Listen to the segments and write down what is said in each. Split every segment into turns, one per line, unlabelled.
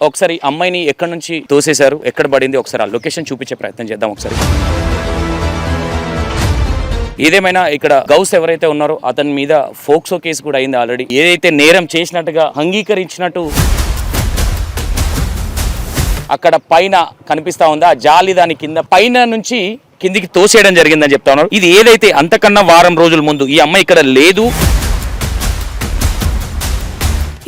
ఒకసారి అమ్మాయిని ఎక్కడి నుంచి తోసేశారు, ఎక్కడ పడింది, ఒకసారి ఆ లొకేషన్ చూపించే ప్రయత్నం చేద్దాం ఒకసారి. ఏదేమైనా ఇక్కడ గౌస్ ఎవరైతే ఉన్నారో అతని మీద ఫోక్సో కేసు కూడా అయింది ఆల్రెడీ. ఏదైతే నేరం చేసినట్టుగా అంగీకరించినట్టు అక్కడ పైన కనిపిస్తా ఉందా జాలి, దాని కింద పైన నుంచి కిందికి తోసేయడం జరిగిందని చెప్తా ఉన్నారు. ఇది ఏదైతే అంతకన్నా వారం రోజుల ముందు ఈ అమ్మాయి ఇక్కడ లేదు.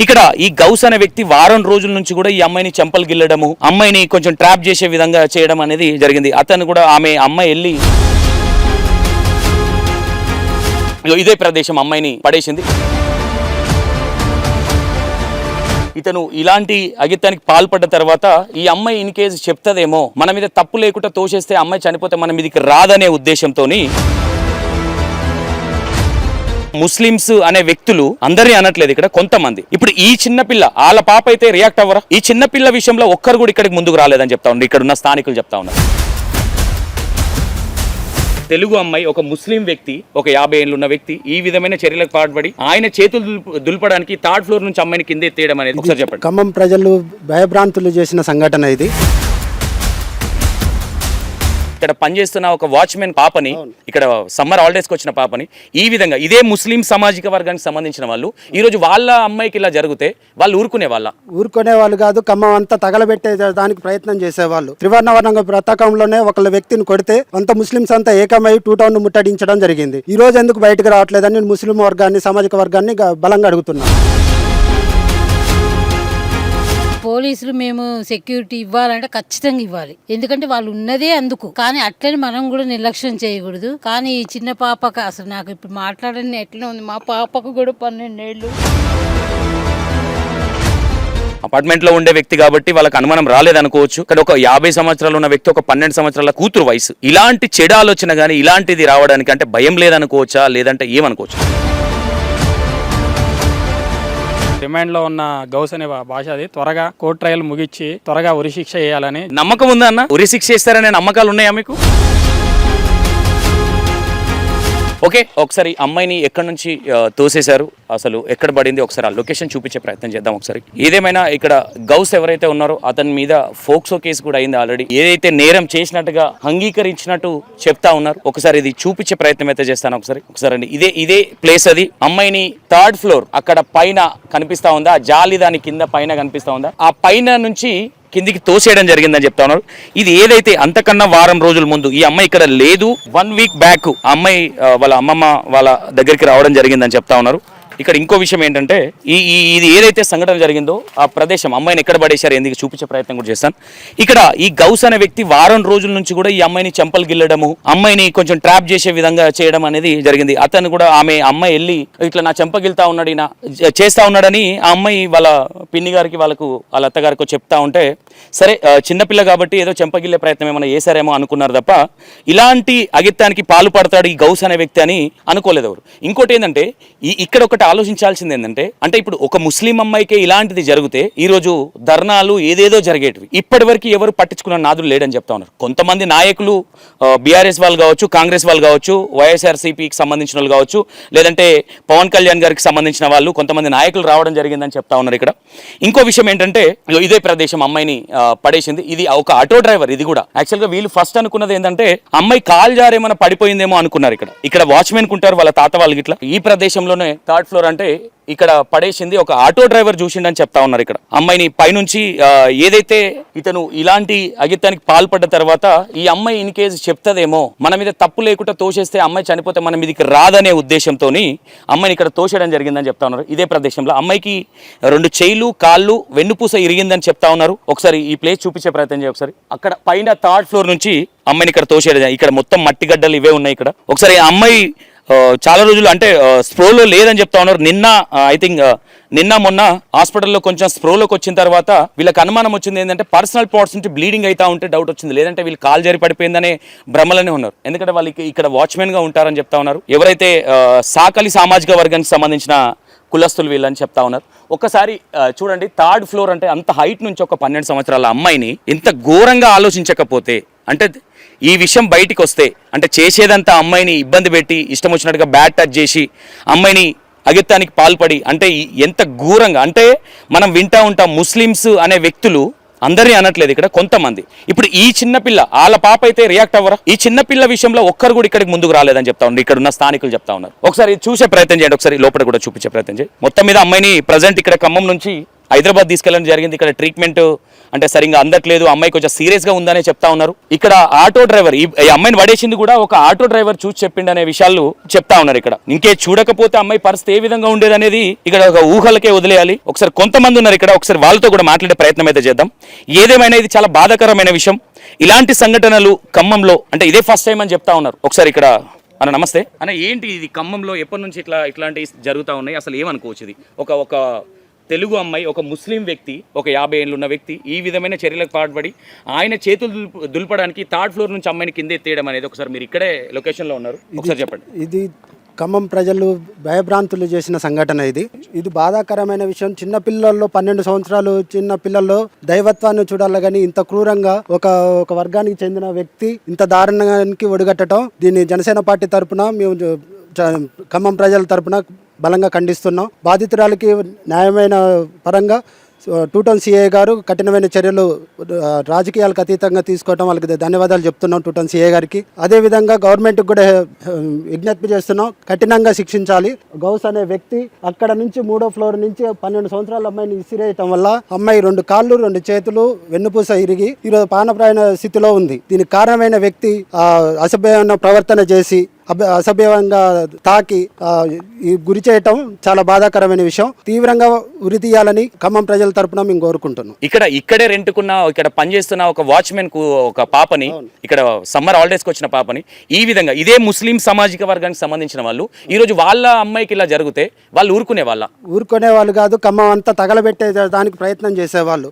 ఇక్కడ ఈ గౌస్ అనే వ్యక్తి వారం రోజుల నుంచి కూడా ఈ అమ్మాయిని చెంపలు గిల్లడము, అమ్మాయిని కొంచెం ట్రాప్ చేసే విధంగా చేయడం అనేది జరిగింది. అతను కూడా అమ్మాయి వెళ్ళి ఇదే ప్రదేశం అమ్మాయిని పడేసింది. ఇతను ఇలాంటి అగిత్యానికి పాల్పడ్డ తర్వాత ఈ అమ్మాయి ఇన్ కేసు చెప్తదేమో, మన మీద తప్పు లేకుండా తోసేస్తే అమ్మాయి చనిపోతే మన మీదకి రాదనే ఉద్దేశంతో ముస్లిమ్స్ అనే వ్యక్తులు అందరినీ అనట్లేదు, ఇక్కడ కొంతమంది. ఇప్పుడు ఈ చిన్నపిల్ల వాళ్ళ పాప అయితే రియాక్ట్ అవ్వరా? ఈ చిన్నపిల్ల విషయంలో ఒక్కరు కూడా ఇక్కడికి ముందుకు రాలేదని చెప్తా ఉన్నారు ఇక్కడ ఉన్న స్థానికులు చెప్తా ఉన్నారు. తెలుగు అమ్మాయి ఒక ముస్లిం వ్యక్తి, ఒక 50 ఏళ్ళు ఉన్న వ్యక్తి ఈ విధమైన చర్యలకు పాల్పడి ఆయన చేతులు దులపడానికి 3rd ఫ్లోర్ నుంచి అమ్మాయిని కింద ఎత్తేయడం అనేది ఒకసారి చెప్పండి.
ఖమ్మం ప్రజలు భయభ్రాంతులు చేసిన సంఘటన ఇది.
ఇక్కడ పనిచేస్తున్న ఒక వాచ్మెన్ పాపని, ఇక్కడ సమ్మర్ హాలిడేస్కి వచ్చిన పాపని ఈ విధంగా ఇదే ముస్లిం సామాజిక వర్గానికి సంబంధించిన వాళ్ళు ఈ రోజు వాళ్ళ అమ్మాయికి ఇలా జరిగితే వాళ్ళు ఊరుకునే వాళ్ళు కాదు. ఖమ్మం అంతా తగలబెట్టే దానికి ప్రయత్నం చేసేవాళ్ళు. త్రివర్ణ పతాకంలోనే ఒక వ్యక్తిని కొడితే అంత ముస్లింస్ అంతా ఏకమై 2 టౌన్ ముట్టడించడం జరిగింది. ఈ రోజు ఎందుకు బయటకు రావట్లేదని ముస్లిం వర్గాన్ని, సామాజిక వర్గాన్ని బలంగా అడుగుతున్నాం.
పోలీసులు మేము సెక్యూరిటీ ఇవ్వాలంటే ఖచ్చితంగా ఇవ్వాలి, ఎందుకంటే వాళ్ళు ఉన్నదే అందుకు. కానీ అట్లని మనం కూడా నిర్లక్ష్యం చేయకూడదు. కానీ ఈ చిన్న పాపకు అసలు నాకు ఇప్పుడు మాట్లాడని ఎట్లా ఉంది, మా పాపకు కూడా 12 ఏళ్ళు.
అపార్ట్మెంట్ లో ఉండే వ్యక్తి కాబట్టి వాళ్ళకి అనుమానం రాలేదనుకోవచ్చు. ఇక్కడ ఒక 50 సంవత్సరాలు ఉన్న వ్యక్తి, ఒక 12 సంవత్సరాల కూతురు వయసు, ఇలాంటి చెడు ఆలోచన కానీ ఇలాంటిది రావడానికి అంటే భయం లేదనుకోవచ్చా, లేదంటే ఏమనుకోవచ్చు?
రిమాండ్లో ఉన్న గౌస్ అనే భాష అది త్వరగా కోర్టు ట్రయల్ ముగించి త్వరగా ఉరిశిక్ష చేయాలని
నమ్మకం ఉందా అన్న? ఉరిశిక్ష చేస్తారనే నమ్మకాలు ఉన్నాయా మీకు? ఓకే, ఒకసారి అమ్మాయిని ఎక్కడి నుంచి తోసేశారు, అసలు ఎక్కడ పడింది, ఒకసారి ఆ లొకేషన్ చూపించే ప్రయత్నం చేద్దాం ఒకసారి. ఏదేమైనా ఇక్కడ గౌస్ ఎవరైతే ఉన్నారో అతని మీద ఫోక్సో కేసు కూడా అయింది ఆల్రెడీ. ఏదైతే నేరం చేసినట్టుగా అంగీకరించినట్టు చెప్తా ఉన్నారు. ఒకసారి ఇది చూపించే ప్రయత్నం అయితే చేస్తాను ఒకసారి అండి. ఇదే ప్లేస్ అది. అమ్మాయిని 3rd ఫ్లోర్ అక్కడ పైన కనిపిస్తా ఉందా జాలి, దాని కింద పైన కనిపిస్తా ఉందా, ఆ పైన నుంచి కిందికి తోసేయడం జరిగిందని చెప్తా ఉన్నారు. ఇది ఏదైతే అంతకన్నా వారం రోజుల ముందు ఈ అమ్మాయి ఇక్కడ లేదు. 1 వీక్ బ్యాక్ ఆ అమ్మాయి వాళ్ళ అమ్మమ్మ వాళ్ళ దగ్గరికి రావడం జరిగిందని చెప్తా ఉన్నారు. ఇక్కడ ఇంకో విషయం ఏంటంటే ఇది ఏదైతే సంఘటన జరిగిందో ఆ ప్రదేశం అమ్మాయిని ఎక్కడ పడేశారు ఎందుకు చూపించే ప్రయత్నం కూడా చేస్తాను. ఇక్కడ ఈ గౌస్ అనే వ్యక్తి వారం రోజుల నుంచి కూడా ఈ అమ్మాయిని చెంపలు గిల్లడము, అమ్మాయిని కొంచెం ట్రాప్ చేసే విధంగా చేయడం అనేది జరిగింది. అతను కూడా అమ్మాయి వెళ్ళి ఇట్లా నా చెంప గిల్తా ఉన్నాడు, చేస్తా ఉన్నాడని ఆ అమ్మాయి వాళ్ళ పిన్ని గారికి వాళ్ళ అత్తగారికి చెప్తా ఉంటే, సరే చిన్నపిల్ల కాబట్టి ఏదో చెంపగిల్లే ప్రయత్నం ఏమైనా చేశారేమో అనుకున్నారు తప్ప ఇలాంటి అగిత్యానికి పాల్పడతాడు ఈ గౌస్ అనే వ్యక్తి అని అనుకోలేదు ఎవరు. ఇంకోటి ఏంటంటే ఇక్కడ ఒకటి ఆలోచించాల్సింది ఏంటంటే, అంటే ఇప్పుడు ఒక ముస్లిం అమ్మాయికే ఇలాంటిది జరిగితే ఈ రోజు ధర్నాలు ఏదేదో జరిగేటివి. ఇప్పటి వరకు ఎవరు పట్టించుకున్న నాదులు లేడని చెప్తా ఉన్నారు. కొంతమంది నాయకులు బీఆర్ఎస్ వాళ్ళు కావచ్చు, కాంగ్రెస్ వాళ్ళు కావచ్చు, వైఎస్ఆర్సీపీకి సంబంధించిన వాళ్ళు కావచ్చు, లేదంటే పవన్ కళ్యాణ్ గారికి సంబంధించిన వాళ్ళు కొంతమంది నాయకులు రావడం జరిగిందని చెప్తా ఉన్నారు. ఇక్కడ ఇంకో విషయం ఏంటంటే ఇదే ప్రదేశం అమ్మాయిని పడేసింది. ఇది ఒక ఆటో డ్రైవర్. ఇది కూడా యాక్చువల్ గా వీళ్ళు ఫస్ట్ అనుకున్నది ఏంటంటే అమ్మాయి కాల్ జారేమన్నా పడిపోయిందేమో అనుకున్నారు. ఇక్కడ వాచ్మెన్ కుంటారు వాళ్ళ తాత వాళ్ళకి. ఇట్లా ఈ ప్రదేశంలోనే 3rd ఫ్లోర్ అంటే ఇక్కడ పడేసింది ఒక ఆటో డ్రైవర్ చూసిండని చెప్తా ఉన్నారు. ఇక్కడ అమ్మాయిని పైనుంచి ఏదైతే ఇతను ఇలాంటి అగిత్యానికి పాల్పడ్డ తర్వాత ఈ అమ్మాయి ఇన్ కేసు చెప్తదేమో, మన మీద తప్పు లేకుండా తోసేస్తే అమ్మాయి చనిపోతే మన మీదకి రాదనే ఉద్దేశంతో అమ్మాయిని ఇక్కడ తోసేయడం జరిగిందని చెప్తా ఉన్నారు. ఇదే ప్రదేశంలో అమ్మాయికి 2 చెయ్యిలు, కాళ్ళు, వెన్నుపూస ఇరిగిందని చెప్తా ఉన్నారు. ఒకసారి ఈ ప్లేస్ చూపించే ప్రయత్నం చేయ. ఒకసారి అక్కడ పైన 3rd ఫ్లోర్ నుంచి అమ్మాయిని ఇక్కడ తోసేయడం. ఇక్కడ మొత్తం మట్టి గడ్డలు ఇవే ఉన్నాయి. ఇక్కడ ఒకసారి అమ్మాయి చాలా రోజులు అంటే స్ప్రోలో లేదని చెప్తా ఉన్నారు. నిన్న మొన్న హాస్పిటల్లో కొంచెం స్ప్రోలోకి వచ్చిన తర్వాత వీళ్ళకి అనుమానం వచ్చింది ఏంటంటే పర్సనల్ పార్ట్స్ నుంచి బ్లీడింగ్ అవుతా ఉంటే డౌట్ వచ్చింది, లేదంటే వీళ్ళు కాలు జారి పడిపోయిందనే భ్రమలనే ఉన్నారు. ఎందుకంటే వాళ్ళకి ఇక్కడ వాచ్మెన్ గా ఉంటారని చెప్తా ఉన్నారు. ఎవరైతే సాకలి సామాజిక వర్గానికి సంబంధించిన కులస్తులు వీళ్ళని చెప్తా ఉన్నారు. ఒక్కసారి చూడండి, 3rd ఫ్లోర్ అంటే అంత హైట్ నుంచి ఒక 12 సంవత్సరాల అమ్మాయిని ఇంత ఘోరంగా ఆలోచించకపోతే, అంటే ఈ విషయం బయటికి వస్తే అంటే చేసేదంతా అమ్మాయిని ఇబ్బంది పెట్టి ఇష్టం వచ్చినట్టుగా బ్యాడ్ టచ్ చేసి అమ్మాయిని అగత్యానికి పాల్పడి అంటే ఎంత ఘోరంగా అంటే మనం వింటా ఉంటాం ముస్లిమ్స్ అనే వ్యక్తులు అందరినీ అనట్లేదు ఇక్కడ కొంతమంది. ఇప్పుడు ఈ చిన్నపిల్ల వాళ్ళ పాప అయితే రియాక్ట్ అవ్వరా? ఈ చిన్నపిల్ల విషయంలో ఒక్కరు కూడా ఇక్కడికి ముందుకు రాలేదని చెప్తా ఉన్నారు, ఇక్కడ ఉన్న స్థానికులు చెప్తా ఉన్నారు. ఒకసారి చూసే ప్రయత్నం చేయండి, ఒకసారి లోపల కూడా చూపించే ప్రయత్నం చేయండి. మొత్తం మీద అమ్మాయిని ప్రజెంట్ ఇక్కడ ఖమ్మం నుంచి హైదరాబాద్ తీసుకెళ్ళడం జరిగింది. ఇక్కడ ట్రీట్మెంట్ అంటే సరిగ్గా అందట్లేదు, అమ్మాయి కొంచెం సీరియస్ గా ఉందనే చెప్తా ఉన్నారు. ఇక్కడ ఆటో డ్రైవర్ ఈ అమ్మాయిని పడేసింది కూడా ఒక ఆటో డ్రైవర్ చూసి చెప్పిండు అనే విషయాలు చెప్తా ఉన్నారు. ఇక్కడ ఇంకే చూడకపోతే అమ్మాయి పరిస్థితి ఏ విధంగా ఉండేది అనేది ఇక్కడ ఒక ఊహలకే వదిలేయాలి. ఒకసారి కొంతమంది ఉన్నారు ఇక్కడ, ఒకసారి వాళ్ళతో కూడా మాట్లాడే ప్రయత్నం అయితే చేద్దాం. ఏదేమైనా ఇది చాలా బాధాకరమైన విషయం. ఇలాంటి సంఘటనలు ఖమ్మంలో అంటే ఇదే ఫస్ట్ టైం అని చెప్తా ఉన్నారు. ఒకసారి ఇక్కడ అన్న నమస్తే అన్న, ఏంటి ఇది ఖమ్మంలో ఎప్పటి నుంచి ఇట్లాంటివి జరుగుతూ ఉన్నాయి, అసలు ఏమనుకోవచ్చు? ఇది ఒక తెలుగు అమ్మాయి, ఒక ముస్లిం వ్యక్తి, ఒక 50 ఏళ్ళు ఉన్న వ్యక్తి ఈ విధమైన చర్యలకు పాల్పడి ఆయన చేతులు దులపడానికి థర్డ్ ఫ్లోర్ నుంచి అమ్మాయిని కింద ఎత్తేయడం అనేది, ఒకసారి మీరు ఇక్కడే లొకేషన్లో ఉన్నారు, ఒకసారి చెప్పండి.
ఇది ఖమ్మం ప్రజలు భయభ్రాంతులు చేసిన సంఘటన. ఇది బాధాకరమైన విషయం. చిన్న పిల్లల్లో 12 సంవత్సరాలు చిన్న పిల్లల్లో దైవత్వాన్ని చూడాలి కానీ ఇంత క్రూరంగా ఒక వర్గానికి చెందిన వ్యక్తి ఇంత దారుణానికి ఒడిగట్టడం, దీన్ని జనసేన పార్టీ తరఫున మేము ఖమ్మం ప్రజల తరఫున బలంగా ఖండిస్తున్నాం. బాధితురాలకి న్యాయమైన పరంగా 2 టౌన్ సిఐ గారు కఠినమైన చర్యలు రాజకీయాలకు అతీతంగా తీసుకోవడం వాళ్ళకి ధన్యవాదాలు చెప్తున్నాం 2 టౌన్ సిఐ గారికి. అదేవిధంగా గవర్నమెంట్కి కూడా విజ్ఞప్తి చేస్తున్నాం, కఠినంగా శిక్షించాలి. గౌస్ అనే వ్యక్తి అక్కడ నుంచి 3వ ఫ్లోర్ నుంచి 12 సంవత్సరాల అమ్మాయిని విసిరేయటం వల్ల అమ్మాయి 2 కాళ్ళు 2 చేతులు వెన్నుపూస ఇరిగి ఈరోజు ప్రాణప్రాణ స్థితిలో ఉంది. దీనికి కారణమైన వ్యక్తి అసభ్యమైన ప్రవర్తన చేసి అసభ్యంగా తాకి గురి చేయటం చాలా బాధాకరమైన విషయం. తీవ్రంగా ఉరి తీయాలని ఖమ్మం ప్రజల తరపున మేము కోరుకుంటున్నాం.
ఇక్కడే రెంట్కున్న ఇక్కడ పనిచేస్తున్న ఒక వాచ్మెన్ కు ఒక పాపని, ఇక్కడ సమ్మర్ హాలిడేస్ కి వచ్చిన పాపని ఈ విధంగా ఇదే ముస్లిం సామాజిక వర్గానికి సంబంధించిన వాళ్ళు ఈ రోజు వాళ్ళ అమ్మాయికి ఇలా జరిగితే వాళ్ళు ఊరుకునే వాళ్ళు కాదు, ఖమ్మం అంతా తగలబెట్టే దానికి ప్రయత్నం చేసేవాళ్ళు.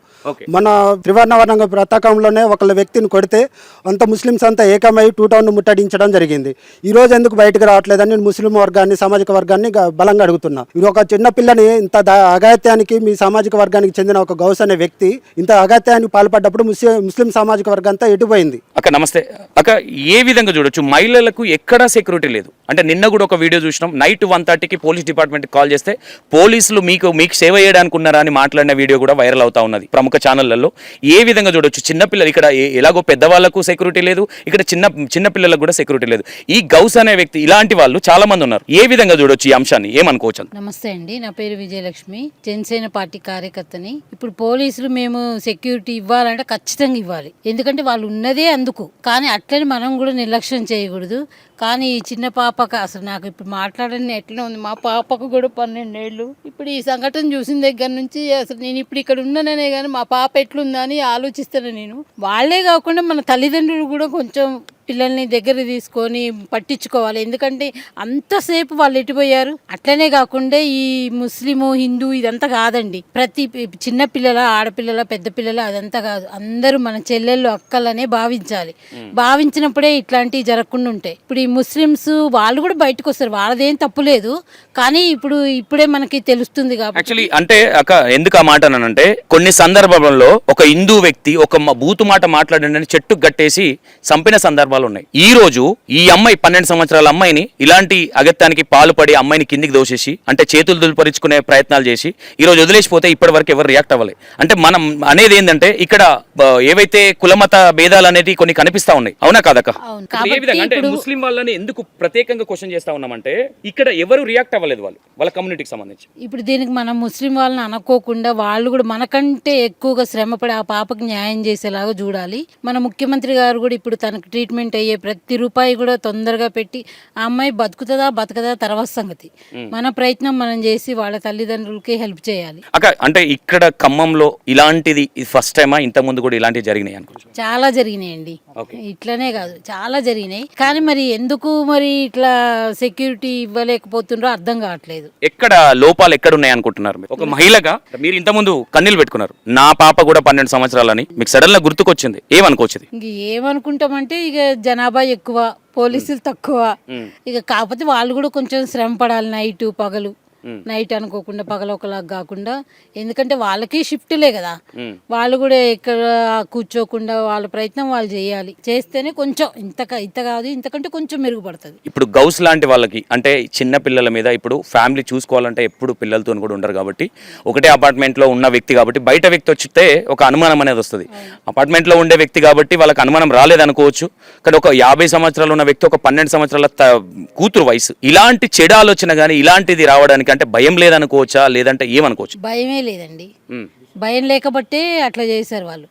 మన త్రివర్ణ పతాకంలోనే ఒక వ్యక్తిని కొడితే అంత ముస్లిమ్స్ అంతా ఏకమై 2 టౌన్ ముట్టడించడం జరిగింది. ఈ రోజు ఎందుకు బయటకు రావట్లేదని ముస్లిం వర్గాన్ని సామాజిక వర్గాన్ని బలంగా అడుగుతున్నా. ఇది ఒక చిన్న పిల్లని ఇంత అగాత్యానికి మీ సామాజిక వర్గానికి చెందిన ఒక గౌస్ అనే వ్యక్తి ఇంత అగాత్యానికి పాల్పడ్డప్పుడు ముస్లిం సామాజిక వర్గం అంతా ఎటుపోయింది. అక్క నమస్తే అక్క, ఏ విధంగా చూడొచ్చు మహిళలకు ఎక్కడా సెక్యూరిటీ లేదు అంటే నిన్న కూడా ఒక వీడియో చూసినాం, నైట్ 1:30కి పోలీస్ డిపార్ట్మెంట్కి కాల్ చేస్తే పోలీసులు మీకు సేవ చేయడానికి ఉన్నారా అని మాట్లాడిన వీడియో కూడా వైరల్ అవుతా ఉన్నది ప్రముఖ ఛానళ్లలో. ఏ విధంగా చూడొచ్చు చిన్నపిల్లలు ఇక్కడ ఎలాగో పెద్దవాళ్లకు సెక్యూరిటీ లేదు, ఇక్కడ చిన్న పిల్లలకు కూడా సెక్యూరిటీ లేదు. ఈ గౌస్ అనే వ్యక్తి ఇలాంటి వాళ్ళు చాలా మంది ఉన్నారు. ఏ విధంగా చూడొచ్చు ఈ అంశాన్ని, ఏమనుకోవచ్చు?
నమస్తే అండి, నా పేరు విజయలక్ష్మి, జనసేన పార్టీ కార్యకర్తని. ఇప్పుడు పోలీసులు మేము సెక్యూరిటీ ఇవ్వాలంటే ఖచ్చితంగా ఇవ్వాలి, ఎందుకంటే వాళ్ళు ఉన్నదే అందుకు. కానీ అట్లని మనం కూడా నిర్లక్ష్యం చేయకూడదు. కానీ ఈ చిన్న పాపకు అసలు నాకు ఇప్పుడు మాట్లాడని ఎట్లా ఉంది, మా పాపకు కూడా 12 ఏళ్ళు. ఇప్పుడు ఈ సంఘటన చూసిన దగ్గర నుంచి అసలు నేను ఇప్పుడు ఇక్కడ ఉన్నాననే కానీ మా పాప ఎట్లుందని ఆలోచిస్తాను నేను. వాళ్ళే కాకుండా మన తల్లిదండ్రులు కూడా కొంచెం పిల్లల్ని దగ్గర తీసుకొని పట్టించుకోవాలి, ఎందుకంటే అంతసేపు వాళ్ళు ఎటుపోయారు. అట్లనే కాకుండా ఈ ముస్లిము హిందూ ఇదంతా కాదండి, ప్రతి చిన్న పిల్లల ఆడపిల్లల పెద్ద పిల్లల అదంతా కాదు, అందరూ మన చెల్లెళ్ళు అక్కలనే భావించాలి. భావించినప్పుడే ఇట్లాంటివి జరగకుండా ఉంటాయి. ఇప్పుడు ఈ ముస్లిమ్స్ వాళ్ళు కూడా బయటకు వస్తారు, వాళ్ళదేం తప్పు లేదు, కానీ ఇప్పుడే మనకి తెలుస్తుంది కాబట్టి.
యాక్చువల్లీ అంటే అక్క ఎందుకు ఆ మాట అనంటే కొన్ని సందర్భాలలో ఒక హిందూ వ్యక్తి ఒక బూతు మాట మాట్లాడండి చెట్టు గట్టేసి చంపిన సందర్భాలు ఉన్నాయి. ఈ రోజు ఈ అమ్మాయి 12 సంవత్సరాల అమ్మాయిని ఇలాంటి అగత్యానికి పాల్పడి అమ్మాయిని కిందికి దోసేసి అంటే చేతులు దులుపరుచుకునే ప్రయత్నాలు చేసి ఈ రోజు వదిలేసిపోతే ఇప్పటి వరకు ఎవరు రియాక్ట్ అవ్వాలి. అంటే మనం అనేది ఏంటంటే ఇక్కడ ఏవైతే కులమత భేదాలు అనేది కొన్ని కనిపిస్తా ఉన్నాయి, అవునా కాదక్క? ఏ విధంగా అంటే ముస్లిం వాళ్ళని ఎందుకు ప్రత్యేకంగా క్వశ్చన్ చేస్తా ఉన్నామంటే ఇక్కడ ఎవరు రియాక్ట్ అవ్వలేదు వాళ్ళ కమ్యూనిటీకి సంబంధించి.
ఇప్పుడు దీనికి మనం ముస్లిం వాళ్ళని అనుకోకుండా వాళ్ళు కూడా మనకంటే ఎక్కువగా శ్రమపడి ఆ పాపకి న్యాయం చేసేలాగా చూడాలి. మన ముఖ్యమంత్రి గారు కూడా ఇప్పుడు తనకు ట్రీట్మెంట్ అయ్యే ప్రతి రూపాయి కూడా తొందరగా పెట్టి ఆ అమ్మాయి బతకదా తర్వాత సంగతి. మన ప్రయత్నం మనం చేసి వాళ్ళ తల్లిదండ్రులకి హెల్ప్ చేయాలి.
అక్క అంటే ఇక్కడ ఖమ్మంలో ఇలాంటిది ఫస్ట్ టైమా, ఇంత ముందు కూడా ఇలాంటివి జరిగినాయి అనుకుంటున్నాను?
చాలా జరిగినాయండి, ఇట్లనే కాదు చాలా జరిగినాయి. కానీ మరి ఎందుకు మరి ఇట్లా సెక్యూరిటీ ఇవ్వలేకపోతుండ్రో అర్థం కావట్లేదు.
ఎక్కడ లోపాలు ఎక్కడ ఉన్నాయి అనుకుంటున్నారు? ఒక మహిళగా మీరు ఇంత ముందు కన్నీళ్ళు పెట్టుకున్నారు, నా పాప కూడా 12 సంవత్సరాలని మీకు సడన్ గా గుర్తుకొచ్చింది, ఏమనుకోవచ్చు?
ఇంక ఏమనుకుంటామంటే ఇక జనాభా ఎక్కువ, పోలీసులు తక్కువ, ఇక కాకపోతే వాళ్ళు కూడా కొంచెం శ్రమ పడాలి, నైట్ పగలు నైట్ అనుకోకుండా పగలొకలాగా కాకుండా, ఎందుకంటే వాళ్ళకి షిఫ్ట్లే కదా, వాళ్ళు కూడా ఇక్కడ కూర్చోకుండా వాళ్ళ ప్రయత్నం వాళ్ళు చేయాలి. చేస్తేనే కొంచెం ఇంత కాదు ఇంతకంటే కొంచెం మెరుగుపడుతుంది.
ఇప్పుడు గౌస్ లాంటి వాళ్ళకి అంటే చిన్న పిల్లల మీద ఇప్పుడు ఫ్యామిలీ చూసుకోవాలంటే ఎప్పుడు పిల్లలతో కూడా ఉండరు కాబట్టి, ఒకటే అపార్ట్మెంట్లో ఉన్న వ్యక్తి కాబట్టి బయట వ్యక్తి వచ్చితే ఒక అనుమానం అనేది వస్తుంది. అపార్ట్మెంట్లో ఉండే వ్యక్తి కాబట్టి వాళ్ళకి అనుమానం రాలేదనుకోవచ్చు, కానీ ఒక 50 సంవత్సరాలు ఉన్న వ్యక్తి ఒక 12 సంవత్సరాల కూతురు వయసు, ఇలాంటి చెడు ఆలోచన కానీ ఇలాంటిది రావడానికి అంటే భయం లేదనుకోవచ్చా, లేదంటే ఏమనుకోవచ్చు?
భయమే లేదండి, భయం లేకబట్టే అట్లా చేశారు వాళ్ళు.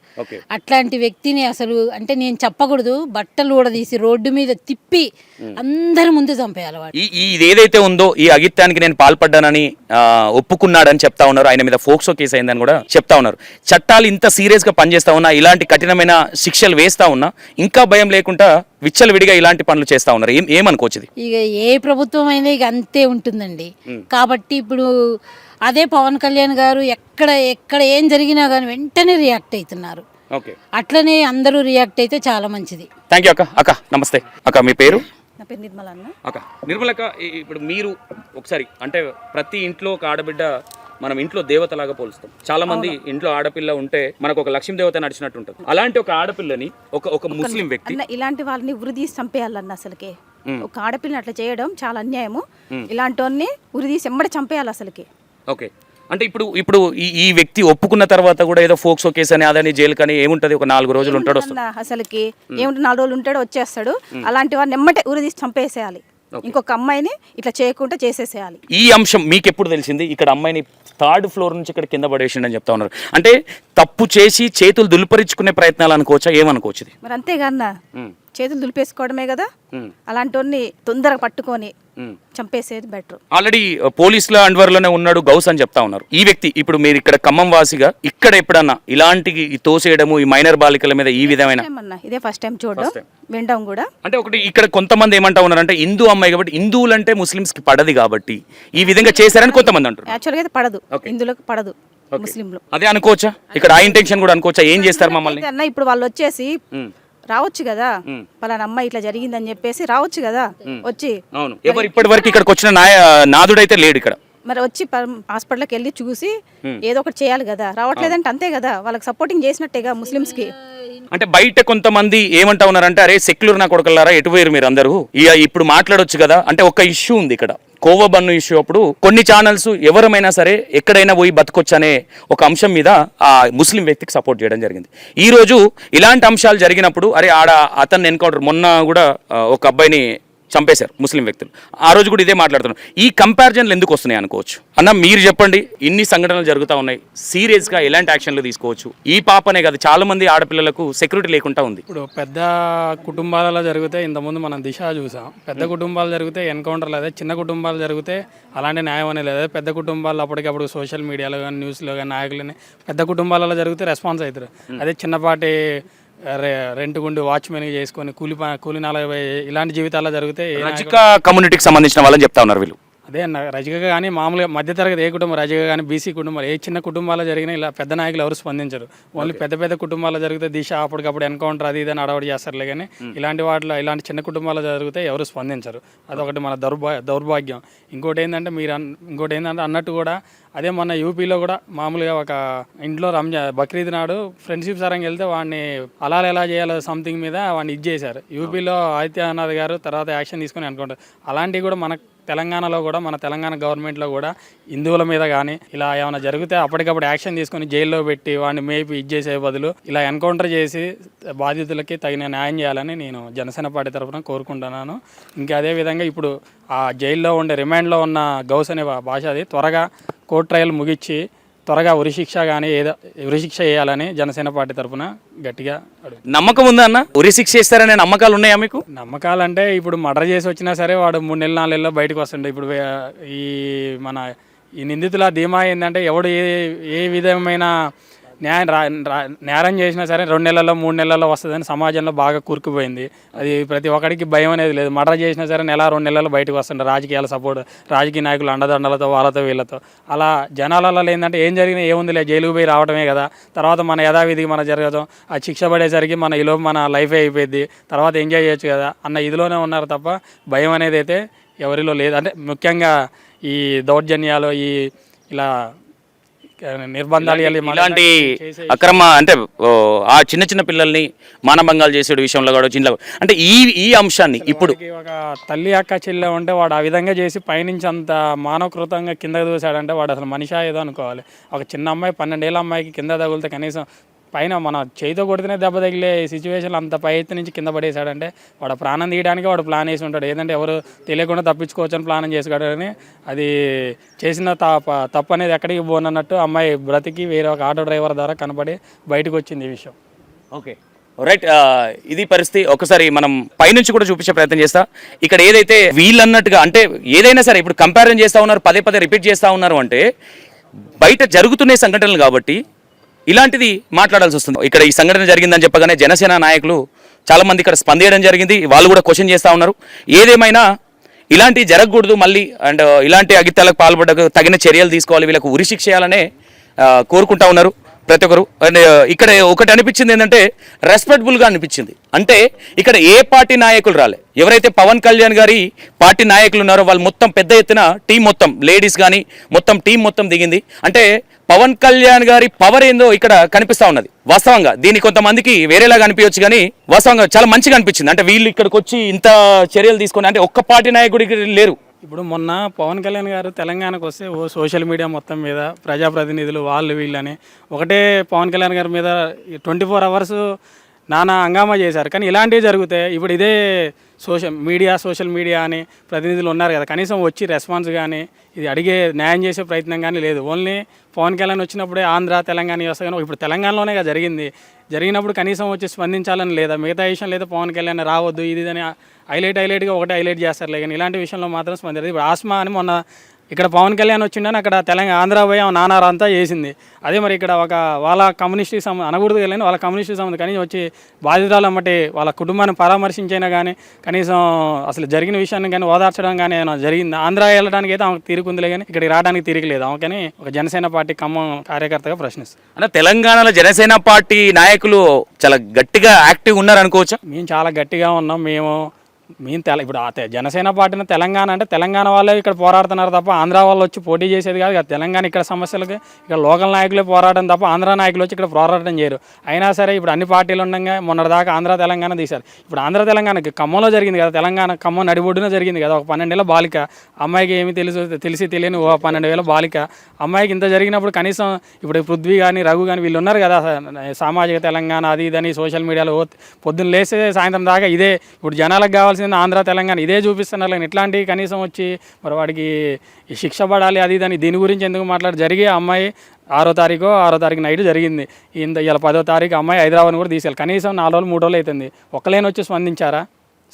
అట్లాంటి వ్యక్తిని అసలు అంటే నేను చెప్పకూడదు, బట్టలు కూడా తీసి రోడ్డు మీద తిప్పి అందరి ముందు చంపేయాలి వాడు.
ఇది ఏదైతే ఉందో ఈ అగిత్యానికి నేను పాల్పడ్డానని ఒప్పుకున్నాడని చెప్తా ఉన్నారు. ఆయన మీద ఫోక్సో కేసు అయిందని కూడా చెప్తా ఉన్నారు. చట్టాలు ఇంత సీరియస్గా పనిచేస్తా ఉన్నా, ఇలాంటి కఠినమైన శిక్షలు వేస్తా ఉన్నా ఇంకా భయం లేకుండా విచ్చలవిడిగా ఇలాంటి పనులు చేస్తా ఉన్నారు. ఏమనుకోవచ్చు?
ఇక ఏ ప్రభుత్వం అయినా ఇక అంతే ఉంటుందండి. కాబట్టి ఇప్పుడు అదే పవన్ కళ్యాణ్ గారు ఎక్కడ ఏం జరిగినా కానీ వెంటనే రియాక్ట్ అవుతున్నారు. అట్లనే అందరూ రియాక్ట్ అయితే చాలా మంచిది.
థ్యాంక్ యూ అక్క. అక్క నమస్తే. అక్క మీ పేరు?
నా పేరు నిర్మల అన్న.
అక్క నిర్మలక్క, ఇప్పుడు మీరు ఒకసారి అంటే ప్రతి ఇంట్లో ఒక ఆడబిడ్డ మనం ఇంట్లో దేవతలాగా పోలుస్తాం. చాలా మంది ఇంట్లో ఆడపిల్ల ఉంటే మనకు ఒక లక్ష్మీ దేవత నడిచినట్టు ఉంటుంది. అలాంటి ఒక ఆడపిల్లని ఒక ముస్లిం వ్యక్తి
ఇలాంటి వాళ్ళని ఉరిదీసి చంపేయాలన్న. అసలుకే ఒక ఆడపిల్లని అట్లా చేయడం చాలా అన్యాయము. ఇలాంటి వాళ్ళని ఉరిదీసి ఎంబడి చంపేయాలి అసలుకి.
ఓకే, అంటే ఇప్పుడు ఈ వ్యక్తి ఒప్పుకున్న తర్వాత కూడా ఏదో ఫోక్సో కేసు అని అదని జైలు కానీ ఏముంటది, ఒక 4 రోజులు ఉంటాడు
అసలుకి ఏముంటుంది, 4 రోజులు ఉంటాడు వచ్చేస్తాడు. అలాంటి వాడిని ఎమ్మటే ఉరిదీసి చంపేసేయాలి. ఇంకొక అమ్మాయిని ఇట్లా చేయకుండా చేసేసేయాలి.
ఈ అంశం మీకు ఎప్పుడు తెలిసింది? ఇక్కడ అమ్మాయిని 3rd ఫ్లోర్ నుంచి ఇక్కడ కింద పడేసిండని చెప్తా ఉన్నారు. అంటే తప్పు చేసి చేతులు దులిపరించుకునే ప్రయత్నాలు అనుకోవచ్చా, ఏమనుకోవచ్చు?
మరి అంతేగాన్న చేతులు దులిపేసుకోవడమే కదా. అలాంటి వాడిని తొందరగా పట్టుకొని చంపేసేది బెటర్.
ఆల్రెడీ పోలీసుల అండర్లోనే ఉన్నాడు గౌస్ అని చెప్తా ఉన్నారు. ఈ వ్యక్తి ఇప్పుడు మీరు ఇక్కడ ఖమ్మం వాసిగా ఇక్కడ ఎప్పుడన్నా ఇలాంటి తోసేయడము ఈ మైనర్ బాలికల మీద ఈ విధమైన
ఇదే ఫస్ట్ టైం చూడడం వినడం కూడా.
అంటే ఒకటి ఇక్కడ కొంతమంది ఏమంటా ఉన్నారంటే హిందూ అమ్మాయి కాబట్టి, హిందువులు అంటే ముస్లిమ్స్ కి పడది కాబట్టి ఈ విధంగా చేశారని కొంతమంది అంటారు.
యాక్చువల్గా అయితే పడదు, హిందువులకు పడదు, ముస్లింలు.
అదే అనుకోవచ్చా? ఇక్కడ ఆ ఇంటెన్షన్ కూడా అనుకోవచ్చా? ఏం చేస్తారు మమ్మల్ని
అన్న? ఇప్పుడు వాళ్ళు వచ్చేసి రావచ్చు కదా, పలానా అమ్మాయి ఇట్లా జరిగిందని చెప్పేసి రావచ్చు కదా వచ్చి.
అవును, ఎవరు ఇప్పటి వరకు ఇక్కడికి వచ్చిన నాదుడైతే లేడు ఇక్కడ.
మరి వచ్చి హాస్పిటల్కి వెళ్ళి చూసి ఏదో ఒకటి చేయాలి కదా. రావట్లేదంటే అంతే కదా, వాళ్ళకి సపోర్టింగ్ చేసినట్టేగా ముస్లిమ్స్ కి.
అంటే బయట కొంతమంది ఏమంటా ఉన్నారంటే, అరే సెక్యులర్ నా కొడుకులారా ఎటు పోయారు మీరు అందరూ, ఇప్పుడు మాట్లాడొచ్చు కదా. అంటే ఒక ఇష్యూ ఉంది ఇక్కడ, కోవా బన్ను ఇష్యూ. అప్పుడు కొన్ని ఛానల్స్ ఎవరమైనా సరే ఎక్కడైనా పోయి బతకొచ్చు అనే ఒక అంశం మీద ఆ ముస్లిం వ్యక్తికి సపోర్ట్ చేయడం జరిగింది. ఈ రోజు ఇలాంటి అంశాలు జరిగినప్పుడు అరే అతన్ని ఎన్కౌంటర్, మొన్న కూడా ఒక అబ్బాయిని చంపేశారు ముస్లిం వ్యక్తులు, ఆ రోజు కూడా ఇదే మాట్లాడుతున్నాం. ఈ కంపారిజన్లు ఎందుకు వస్తున్నాయి అనుకోవచ్చు అన్న? మీరు చెప్పండి, ఇన్ని సంఘటనలు జరుగుతూ ఉన్నాయి, సీరియస్గా ఎలాంటి యాక్షన్లు తీసుకోవచ్చు? ఈ పాపనే కాదు, చాలా మంది ఆడపిల్లలకు సెక్యూరిటీ లేకుండా ఉంది.
ఇప్పుడు పెద్ద కుటుంబాలలో జరిగితే ఇంతకుముందు మనం దిశ చూసాం. పెద్ద కుటుంబాలు జరిగితే ఎన్కౌంటర్లు, అదే చిన్న కుటుంబాలు జరిగితే అలాంటి న్యాయం అనేది లేదు. పెద్ద కుటుంబాలు అప్పటికప్పుడు సోషల్ మీడియాలో కానీ న్యూస్లో కానీ నాయకులని పెద్ద కుటుంబాలలో జరిగితే రెస్పాన్స్ అవుతారు. అదే చిన్నపాటి రెంట్ గుండి వాచ్మెన్ చేసుకొని కూలి 40 ఇలాంటి జీవితాల్లో జరిగితే
కమ్యూనిటీకి సంబంధించిన వాళ్ళని చెప్తా ఉన్నారు వీళ్ళు.
అదే అన్న, రజక కానీ మామూలుగా మధ్యతరగతి ఏ కుటుంబం, రజక కానీ బీసీ కుటుంబాలు, ఏ చిన్న కుటుంబాల్లో జరిగినా ఇలా పెద్ద నాయకులు ఎవరు స్పందించరు. ఓన్లీ పెద్ద కుటుంబాల్లో జరిగితే దిశ అప్పటికప్పుడు ఎన్కౌంటర్ అది ఇదని అడవడి చేస్తారులే. కానీ ఇలాంటి వాటిలో, ఇలాంటి చిన్న కుటుంబాల్లో జరిగితే ఎవరు స్పందించరు. అదొకటి మన దౌర్భాగ్యం. ఇంకోటి ఏంటంటే అన్నట్టు కూడా అదే మొన్న యూపీలో కూడా మామూలుగా ఒక ఇంట్లో బక్రీద్ నాడు ఫ్రెండ్షిప్ సరంగా వెళ్తే వాడిని అలాలు ఎలా చేయాలో సంథింగ్ మీద వాడిని చేశారు. యూపీలో ఆదిత్యనాథ్ గారు తర్వాత యాక్షన్ తీసుకొని అనుకుంటారు. అలాంటివి కూడా మన తెలంగాణలో కూడా, మన తెలంగాణ గవర్నమెంట్లో కూడా హిందువుల మీద కానీ ఇలా ఏమైనా జరిగితే అప్పటికప్పుడు యాక్షన్ తీసుకొని జైల్లో పెట్టి వాడిని మేపి చేసే బదులు ఇలా ఎన్కౌంటర్ చేసి బాధితులకి తగిన న్యాయం చేయాలని నేను జనసేన పార్టీ తరఫున కోరుకుంటున్నాను. ఇంకా అదేవిధంగా ఇప్పుడు ఆ జైల్లో ఉండే రిమాండ్లో ఉన్న గౌస్ అనే భాష అది త్వరగా కోర్టు ట్రయల్ ముగిచ్చి త్వరగా ఉరిశిక్ష కానీ ఉరిశిక్ష చేయాలని జనసేన పార్టీ తరఫున గట్టిగా
నమ్మకం ఉందా అన్న? ఉరిశిక్ష చేస్తారనే నమ్మకాలు ఉన్నాయా మీకు?
నమ్మకాలు అంటే ఇప్పుడు మర్డర్ చేసి వచ్చినా సరే వాడు 3 నెలలు 4 నెలల్లో బయటకు వస్తుండే. ఇప్పుడు ఈ నిందితుల ధీమా ఏంటంటే ఎవడు ఏ విధమైన నేరం చేసినా సరే 2 నెలల్లో 3 నెలల్లో వస్తుందని సమాజంలో బాగా కూరుకుపోయింది. అది ప్రతి ఒక్కడికి భయం అనేది లేదు. మర్డర్ చేసినా సరే 1-2 నెలల్లో బయటకు వస్తుంటారు. రాజకీయాల సపోర్ట్, రాజకీయ నాయకులు అండదండలతో వాళ్ళతో వీళ్ళతో. అలా జనాలలో ఏంటంటే ఏం జరిగినా ఏముందిలే జైలుకు పోయి రావడమే కదా, తర్వాత మన యథావిధికి మన జరగడం, ఆ శిక్ష పడేసరికి మన ఈలోపు మన లైఫే అయిపోయింది, తర్వాత ఎంజాయ్ చేయొచ్చు కదా అన్న ఇదిలోనే ఉన్నారు తప్ప భయం అనేది అయితే ఎవరిలో లేదు. అంటే ముఖ్యంగా ఈ దౌర్జన్యాలు ఇలా నిర్బంధాలు
ఇలాంటి అక్రమ అంటే ఆ చిన్న చిన్న పిల్లల్ని మానభంగాలు చేసే విషయంలో కూడా చిన్న అంటే ఈ అంశాన్ని ఇప్పుడు
ఒక తల్లి అక్క చెల్లె ఉంటే వాడు ఆ విధంగా చేసి పైనుంచి అంత మానవకృతంగా కిందకు దూసాడంటే వాడు అసలు మనిషా ఏదో అనుకోవాలి. ఒక చిన్న అమ్మాయి 12 ఏళ్ళ అమ్మాయికి కింద తగిలితే కనీసం పైన మన చేతితో కొడితేనే దెబ్బ తగిలే సిచ్యువేషన్లో అంత పై ఎత్తు నుంచి కింద పడేశాడంటే వాడు ప్రాణం తీయడానికి వాడు ప్లాన్ వేసి ఉంటాడు. ఏదంటే ఎవరు తెలియకుండా తప్పించుకోవచ్చు అని ప్లాన్ చేసుకోడు. అని అది చేసిన తప్పు అనేది ఎక్కడికి పోనన్నట్టు అమ్మాయి బ్రతికి వేరే ఒక ఆటో డ్రైవర్ ద్వారా కనపడి బయటకు వచ్చింది ఈ విషయం.
ఓకే రైట్, ఇది పరిస్థితి. ఒకసారి మనం పైనుంచి కూడా చూపించే ప్రయత్నం చేస్తా. ఇక్కడ ఏదైతే వీళ్ళన్నట్టుగా అంటే ఏదైనా సరే ఇప్పుడు కంపారిజన్ చేస్తూ ఉన్నారు, పదే పదే రిపీట్ చేస్తూ ఉన్నారు అంటే బయట జరుగుతున్న సంఘటనలు కాబట్టి ఇలాంటిది మాట్లాడాల్సి వస్తుంది. ఇక్కడ ఈ సంఘటన జరిగిందని చెప్పగానే జనసేన నాయకులు చాలామంది ఇక్కడ స్పందించడం జరిగింది. వాళ్ళు కూడా క్వశ్చన్ చేస్తూ ఉన్నారు. ఏదేమైనా ఇలాంటివి జరగకూడదు మళ్ళీ, అండ్ ఇలాంటి అగిత్యాలకు పాల్పడ్డ తగిన చర్యలు తీసుకోవాలి, వీళ్ళకు ఉరిశిక్ష చేయాలనే కోరుకుంటా ఉన్నారు ప్రతి ఒక్కరు. అండ్ ఇక్కడ ఒకటి అనిపించింది ఏంటంటే రెస్పెక్టబుల్గా అనిపించింది. అంటే ఇక్కడ ఏ పార్టీ నాయకులు రాలే, ఎవరైతే పవన్ కళ్యాణ్ గారి పార్టీ నాయకులు ఉన్నారో వాళ్ళు మొత్తం పెద్ద ఎత్తున టీం మొత్తం లేడీస్ కానీ మొత్తం టీం మొత్తం దిగింది. అంటే పవన్ కళ్యాణ్ గారి పవర్ ఏందో ఇక్కడ కనిపిస్తూ ఉన్నది. వాస్తవంగా దీన్ని కొంతమందికి వేరేలాగా అనిపించవచ్చు కానీ వాస్తవంగా చాలా మంచిగా అనిపించింది. అంటే వీళ్ళు ఇక్కడికి వచ్చి ఇంత చర్యలు తీసుకొని అంటే ఒక్క పార్టీ నాయకుడికి లేరు.
ఇప్పుడు మొన్న పవన్ కళ్యాణ్ గారు తెలంగాణకు వస్తే సోషల్ మీడియా మొత్తం మీద ప్రజాప్రతినిధులు వాళ్ళు వీళ్ళని ఒకటే పవన్ కళ్యాణ్ గారి మీద 24 hours నానా హంగామా చేశారు. కానీ ఇలాంటివి జరిగితే ఇప్పుడు ఇదే సోషల్ మీడియా అని ప్రతినిధులు ఉన్నారు కదా, కనీసం వచ్చి రెస్పాన్స్ కానీ ఇది అడిగే న్యాయం చేసే ప్రయత్నం కానీ లేదు. ఓన్లీ పవన్ కళ్యాణ్ వచ్చినప్పుడే ఆంధ్ర తెలంగాణ వ్యవస్థ కానీ ఇప్పుడు తెలంగాణలోనే జరిగినప్పుడు కనీసం వచ్చి స్పందించాలని లేదా, మిగతా విషయం లేదా పవన్ కళ్యాణ్ రావద్దు ఇది అని హైలైట్గా ఒకటే హైలైట్ చేస్తారు. కానీ ఇలాంటి విషయంలో మాత్రం స్పందించారు. ఇప్పుడు ఆస్మా అని మొన్న ఇక్కడ పవన్ కళ్యాణ్ వచ్చిండని అక్కడ ఆంధ్ర పోయి నానారంతా చేసింది. అదే మరి ఇక్కడ ఒక వాళ్ళ కమ్యూనిస్ట్కి అనకూడదు కానీ వాళ్ళ కమ్యూనిస్ట్కి సంబంధం కనీసం వచ్చి బాధితురాలు అమ్మటి వాళ్ళ కుటుంబాన్ని పరామర్శించైనా కానీ కనీసం అసలు జరిగిన విషయాన్ని కానీ ఓదార్చడం కానీ ఏమైనా జరిగింది. ఆంధ్ర వెళ్ళడానికి అయితే ఆమెకు తీరుకుందిలే కానీ ఇక్కడికి రావడానికి తీరికలేదు ఆమె. కానీ ఒక జనసేన పార్టీ ఖమ్మం కార్యకర్తగా ప్రశ్నిస్తుంది.
అంటే తెలంగాణలో జనసేన పార్టీ నాయకులు చాలా గట్టిగా యాక్టివ్ ఉన్నారు అనుకోవచ్చా?
మేము చాలా గట్టిగా ఉన్నాం. మేము ఇప్పుడు జనసేన పార్టీని తెలంగాణ అంటే తెలంగాణ వాళ్ళే ఇక్కడ పోరాడుతున్నారు తప్ప ఆంధ్ర వాళ్ళు వచ్చి పోటీ చేసేది కాదు. తెలంగాణ ఇక్కడ సమస్యలకి ఇక్కడ లోకల్ నాయకులే పోరాడడం తప్ప ఆంధ్ర నాయకులు వచ్చి ఇక్కడ పోరాటం చేయరు. అయినా సరే ఇప్పుడు అన్ని పార్టీలు ఉండగా మొన్నటిదాకా ఆంధ్ర తెలంగాణ తీశారు. ఇప్పుడు ఆంధ్ర తెలంగాణకి ఖమ్మంలో జరిగింది కదా, తెలంగాణ ఖమ్మం నడిబొడ్డున జరిగింది కదా. ఒక 12 ఏళ్ళ బాలిక అమ్మాయికి ఏమి తెలిసి తెలియని 12 ఏళ్ళ బాలిక అమ్మాయికి ఇంత జరిగినప్పుడు కనీసం ఇప్పుడు పృథ్వీ కానీ రఘు కానీ వీళ్ళు ఉన్నారు కదా, సామాజిక తెలంగాణ అది ఇదని సోషల్ మీడియాలో పొద్దున్న లేస్తే సాయంత్రం దాకా ఇదే ఇప్పుడు జనాలకు కావాలి ఆంధ్ర తెలంగాణ ఇదే చూపిస్తున్నారు. కానీ ఇట్లాంటి కనీసం వచ్చి మరి వాడికి శిక్ష పడాలి అది ఇదని దీని గురించి ఎందుకు జరిగే అమ్మాయి 6వ తారీఖు నైట్ జరిగింది. ఇలా 10వ తారీఖు అమ్మాయి హైదరాబాద్ కూడా తీసుకెళ్ళి కనీసం 4 రోజులు 3 రోజులు అవుతుంది. ఒక్కలేని వచ్చి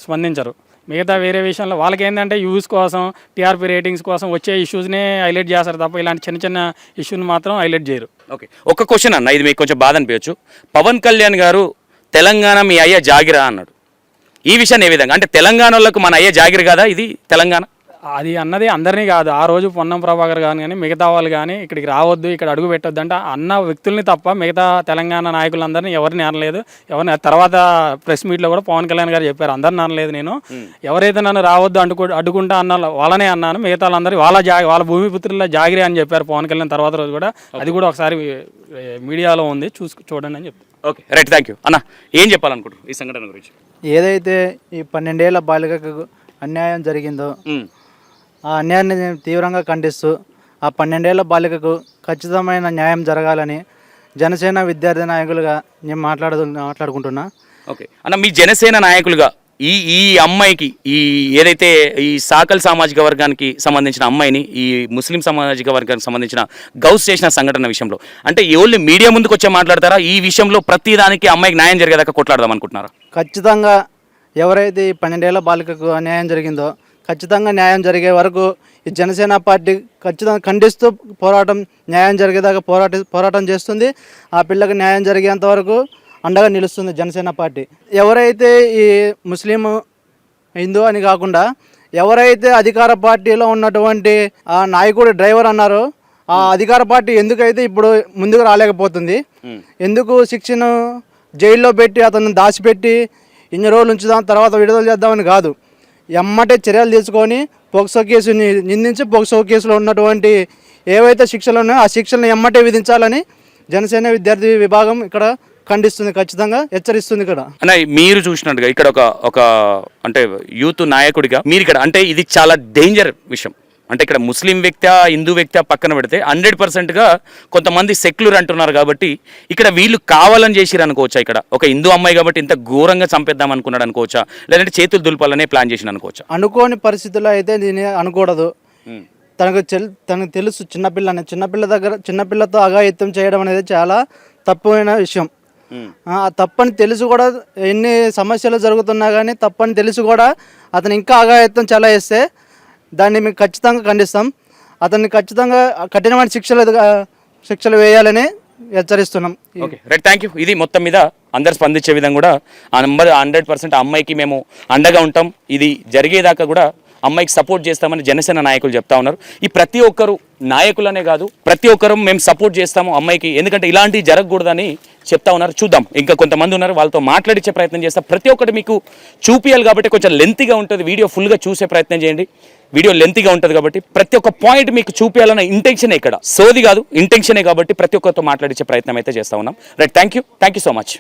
స్పందించరు. మిగతా వేరే విషయంలో వాళ్ళకి ఏంటంటే యూస్ కోసం టీఆర్పీ రేటింగ్స్ కోసం వచ్చే ఇష్యూస్నే హైలైట్ చేస్తారు తప్ప ఇలాంటి చిన్న చిన్న ఇష్యూని మాత్రం హైలైట్ చేయరు.
ఓకే, ఒక క్వశ్చన్ అన్న, ఇది మీకు కొంచెం బాధ అనిపించచ్చు. పవన్ కళ్యాణ్ గారు తెలంగాణ మీ అయ్యా జాగిరా అన్నాడు. ఈ విషయాన్ని ఏ విధంగా అంటే తెలంగాణ వాళ్ళకు మన అయ్యే జాగిరి కదా ఇది తెలంగాణ?
అది అన్నది అందరినీ కాదు. ఆ రోజు పొన్నం ప్రభాకర్ కానీ మిగతా వాళ్ళు కానీ ఇక్కడికి రావద్దు ఇక్కడ అడుగు పెట్టొద్దు అంటే అన్న వ్యక్తుల్ని తప్ప మిగతా తెలంగాణ నాయకులందరినీ ఎవరిని అనలేదు. తర్వాత ప్రెస్ మీట్లో కూడా పవన్ కళ్యాణ్ గారు చెప్పారు అందరిని అనలేదు నేను. ఎవరైతే నన్ను రావద్దు అడ్డుకుంటా అన్న వాళ్ళనే అన్నాను. మిగతా వాళ్ళందరూ వాళ్ళ భూమిపుత్రుల జాగిరి అని చెప్పారు పవన్ కళ్యాణ్ తర్వాత రోజు కూడా. అది కూడా ఒకసారి మీడియాలో ఉంది చూడండి అని చెప్తాను.
ఓకే రైట్, థ్యాంక్ యూ అన్న. ఏం చెప్పాలనుకుంటున్నారు ఈ సంఘటన గురించి?
ఏదైతే ఈ 12 ఏళ్ల బాలికకు అన్యాయం జరిగిందో ఆ అన్యాయాన్ని తీవ్రంగా ఖండిస్తూ ఆ 12 ఏళ్ల బాలికకు ఖచ్చితమైన న్యాయం జరగాలని జనసేన విద్యార్థి నాయకులుగా నేను మాట్లాడుకుంటున్నా.
ఓకే అన్న, మీ జనసేన నాయకులుగా ఈ అమ్మాయికి ఏదైతే ఈ సాకల్ సామాజిక వర్గానికి సంబంధించిన అమ్మాయిని ఈ ముస్లిం సామాజిక వర్గానికి సంబంధించిన గౌస్ చేసిన సంఘటన విషయంలో అంటే ఓన్లీ మీడియా ముందుకు వచ్చే మాట్లాడతారా? ఈ విషయంలో ప్రతి దానికి అమ్మాయికి న్యాయం జరిగేదాకా కొట్లాడదాం అనుకుంటున్నారా?
ఖచ్చితంగా ఎవరైతే ఈ 12 ఏళ్ల బాలికకు అన్యాయం జరిగిందో ఖచ్చితంగా న్యాయం జరిగే వరకు ఈ జనసేన పార్టీ ఖచ్చితంగా ఖండిస్తూ న్యాయం జరిగేదాకా పోరాటం చేస్తుంది. ఆ పిల్లకి న్యాయం జరిగేంత వరకు అండగా నిలుస్తుంది జనసేన పార్టీ. ఎవరైతే ఈ ముస్లిం హిందూ అని కాకుండా ఎవరైతే అధికార పార్టీలో ఉన్నటువంటి ఆ నాయకుడు డ్రైవర్ అన్నారో ఆ అధికార పార్టీ ఎందుకైతే ఇప్పుడు ముందుకు రాలేకపోతుంది, ఎందుకు శిక్షను జైల్లో పెట్టి అతను దాచిపెట్టి ఇన్ని రోజులు ఉంచుదాం తర్వాత విడుదల చేద్దామని కాదు. ఎమ్మటే చర్యలు తీసుకొని పోక్సో కేసుని నిందించి పోక్సో కేసులో ఉన్నటువంటి ఏవైతే శిక్షలు ఉన్నాయో ఆ శిక్షలను ఎమ్మటే విధించాలని జనసేన విద్యార్థి విభాగం ఇక్కడ ఖండిస్తుంది, ఖచ్చితంగా హెచ్చరిస్తుంది. ఇక్కడ
అన్న మీరు చూసినట్టుగా ఇక్కడ ఒక అంటే యూత్ నాయకుడిగా మీరు ఇక్కడ అంటే ఇది చాలా డేంజర్ విషయం. అంటే ఇక్కడ ముస్లిం వ్యక్తి హిందూ వ్యక్తి పక్కన పెడితే 100%గా కొంతమంది సెక్యులర్ అంటున్నారు కాబట్టి ఇక్కడ వీళ్ళు కావాలని చేసిరు అనుకోవచ్చా? ఇక్కడ ఒక హిందూ అమ్మాయి కాబట్టి ఇంత ఘోరంగా చంపేద్దాం అనుకున్నాడు అనుకోవచ్చా, లేదంటే చేతులు దులపాలనే ప్లాన్ చేసిన అనుకోవచ్చా?
అనుకోని పరిస్థితుల్లో అయితే దీన్ని అనకూడదు. తనకు తెలుసు చిన్నపిల్లతో అఘాయిత్యం చేయడం అనేది చాలా తప్పైన విషయం. ఆ తప్పని తెలుసు కూడా ఎన్ని సమస్యలు జరుగుతున్నా కానీ తప్పని తెలుసు కూడా అతను ఇంకా అఘాయిత్యం చాలా చేస్తే దాన్ని మేము ఖచ్చితంగా ఖండిస్తాం. అతన్ని ఖచ్చితంగా కఠినమైన శిక్షలు వేయాలని హెచ్చరిస్తున్నాం.
Okay right, thank you. ఇది మొత్తం మీద అందరు స్పందించే విధంగా కూడా 100% అమ్మాయికి మేము అండగా ఉంటాం. ఇది జరిగేదాకా కూడా అమ్మాయికి సపోర్ట్ చేస్తామని జనసేన నాయకులు చెప్తా ఉన్నారు. ఈ ప్రతి ఒక్కరు నాయకులనే కాదు ప్రతి ఒక్కరు మేము సపోర్ట్ చేస్తాము అమ్మాయికి, ఎందుకంటే ఇలాంటివి జరగకూడదని చెప్తా ఉన్నారు. చూద్దాం, ఇంకా కొంతమంది ఉన్నారు, వాళ్ళతో మాట్లాడించే ప్రయత్నం చేస్తాం. ప్రతి ఒక్కటి మీకు చూపించాలి కాబట్టి కొంచెం లెంతీగా ఉంటుంది, వీడియో ఫుల్గా చూసే ప్రయత్నం చేయండి. వీడియో లెంతీగా ఉంటుంది కాబట్టి ప్రతి ఒక్క పాయింట్ మీకు చూపించాలన్న ఇంటెన్షనే, ఇక్కడ సోది కాదు ఇంటెన్షనే కాబట్టి ప్రతి ఒక్కరితో మాట్లాడించే ప్రయత్నం అయితే చేస్తా ఉన్నాం. Right, thank you so much.